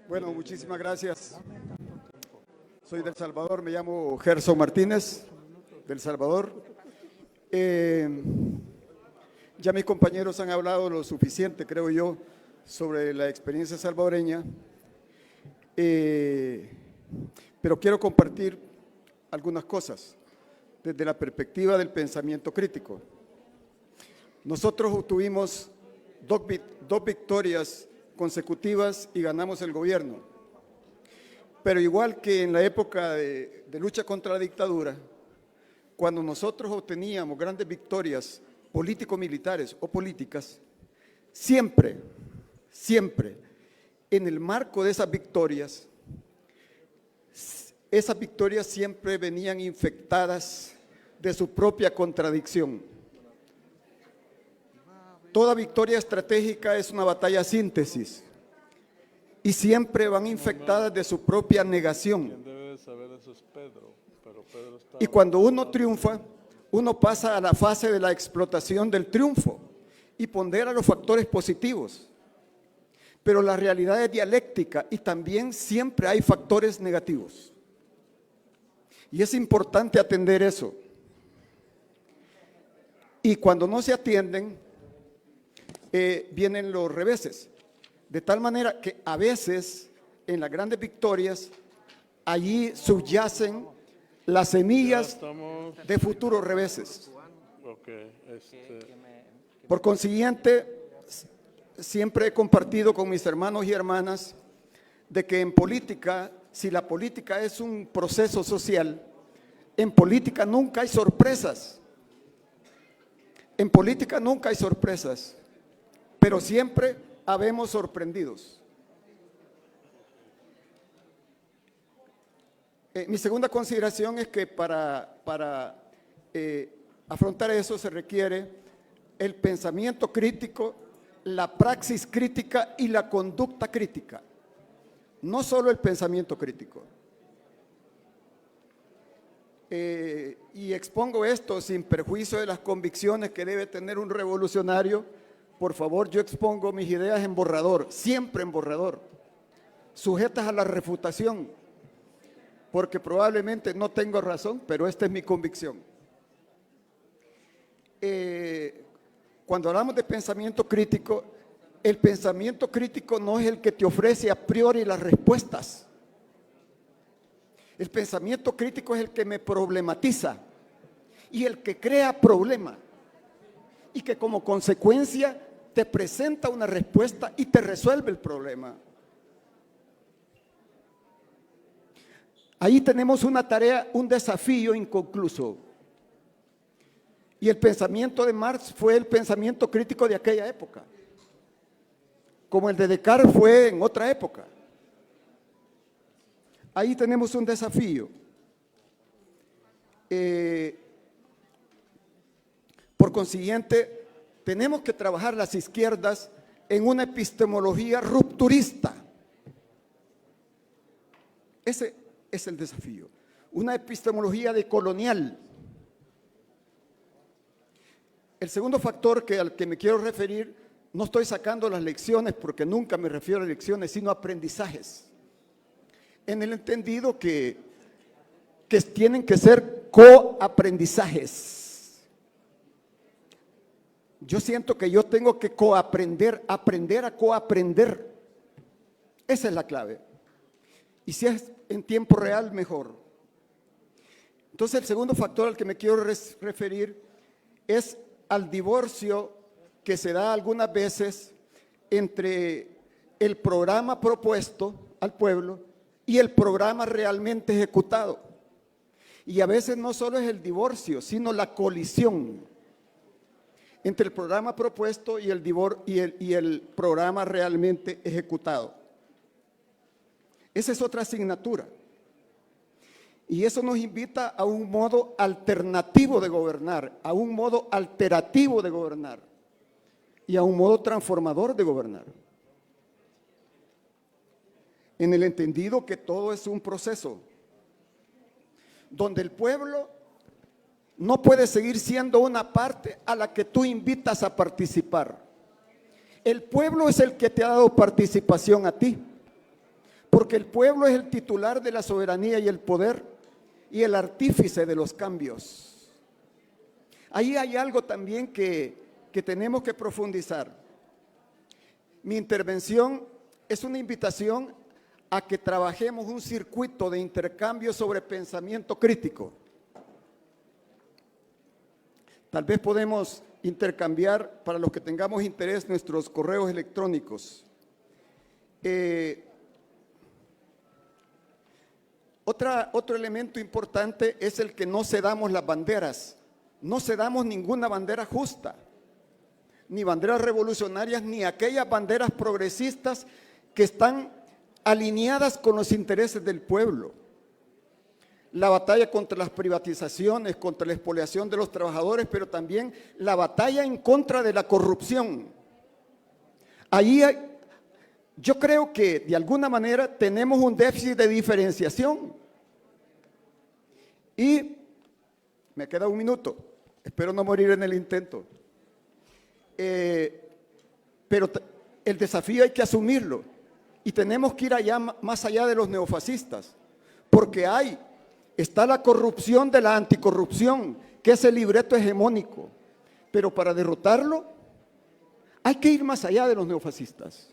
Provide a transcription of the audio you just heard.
Bueno, muchísimas gracias. Soy del Salvador, me llamo Gerson Martínez, del Salvador. Ya mis compañeros han hablado lo suficiente, creo yo, sobre la experiencia salvadoreña, pero quiero compartir algunas cosas desde la perspectiva del pensamiento crítico. Nosotros obtuvimos dos victorias consecutivas y ganamos el gobierno. Pero igual que en la época de lucha contra la dictadura, cuando nosotros obteníamos grandes victorias político-militares o políticas, siempre en el marco de esas victorias siempre venían infectadas de su propia contradicción. Toda victoria estratégica es una batalla síntesis y siempre van infectadas de su propia negación. Quien debe de saber eso es Pedro, pero Pedro está... Y cuando uno triunfa, uno pasa a la fase de la explotación del triunfo y pondera los factores positivos. Pero la realidad es dialéctica y también siempre hay factores negativos. Y es importante atender eso. Y cuando no se atienden, vienen los reveses. De tal manera que a veces, en las grandes victorias, allí subyacen las semillas de futuros reveses. Por consiguiente, siempre he compartido con mis hermanos y hermanas de que en política, si la política es un proceso social, en política nunca hay sorpresas. En política nunca hay sorpresas, pero siempre habemos sorprendidos. Mi segunda consideración es que para afrontar eso se requiere el pensamiento crítico, la praxis crítica y la conducta crítica. No solo el pensamiento crítico. Y expongo esto sin perjuicio de las convicciones que debe tener un revolucionario. Por favor, yo expongo mis ideas en borrador, siempre en borrador, sujetas a la refutación, porque probablemente no tengo razón, pero esta es mi convicción. Cuando hablamos de pensamiento crítico, el pensamiento crítico no es el que te ofrece a priori las respuestas. El pensamiento crítico es el que me problematiza y el que crea problema y que como consecuencia te presenta una respuesta y te resuelve el problema. Ahí tenemos una tarea, un desafío inconcluso. Y el pensamiento de Marx fue el pensamiento crítico de aquella época, como el de Descartes fue en otra época. Ahí tenemos un desafío. Por consiguiente, tenemos que trabajar las izquierdas en una epistemología rupturista. Ese es el desafío. Una epistemología decolonial. El segundo factor al que me quiero referir, no estoy sacando las lecciones porque nunca me refiero a lecciones, sino a aprendizajes. En el entendido que tienen que ser coaprendizajes. Yo siento que yo tengo que coaprender, aprender a coaprender. Esa es la clave. Y si es en tiempo real, mejor. Entonces, el segundo factor al que me quiero referir es al divorcio que se da algunas veces entre el programa propuesto al pueblo y el programa realmente ejecutado. Y a veces no solo es el divorcio, sino la colisión entre el programa propuesto y el programa realmente ejecutado. Esa es otra asignatura. Y eso nos invita a un modo alternativo de gobernar, a un modo alternativo de gobernar y a un modo transformador de gobernar. En el entendido que todo es un proceso, donde el pueblo no puede seguir siendo una parte a la que tú invitas a participar. El pueblo es el que te ha dado participación a ti. porque el pueblo es el titular de la soberanía y el poder y el artífice de los cambios. Ahí hay algo también que tenemos que profundizar. Mi intervención es una invitación a que trabajemos un circuito de intercambio sobre pensamiento crítico. Tal vez podemos intercambiar, para los que tengamos interés, nuestros correos electrónicos. Otro elemento importante es el que no cedamos las banderas. No cedamos ninguna bandera justa, ni banderas revolucionarias, ni aquellas banderas progresistas que están alineadas con los intereses del pueblo. La batalla contra las privatizaciones, contra la expoliación de los trabajadores, pero también la batalla en contra de la corrupción. Yo creo que de alguna manera tenemos un déficit de diferenciación. Y me queda un minuto, espero no morir en el intento. Pero el desafío hay que asumirlo y tenemos que ir allá, más allá de los neofascistas, porque está la corrupción de la anticorrupción, que es el libreto hegemónico, pero para derrotarlo hay que ir más allá de los neofascistas.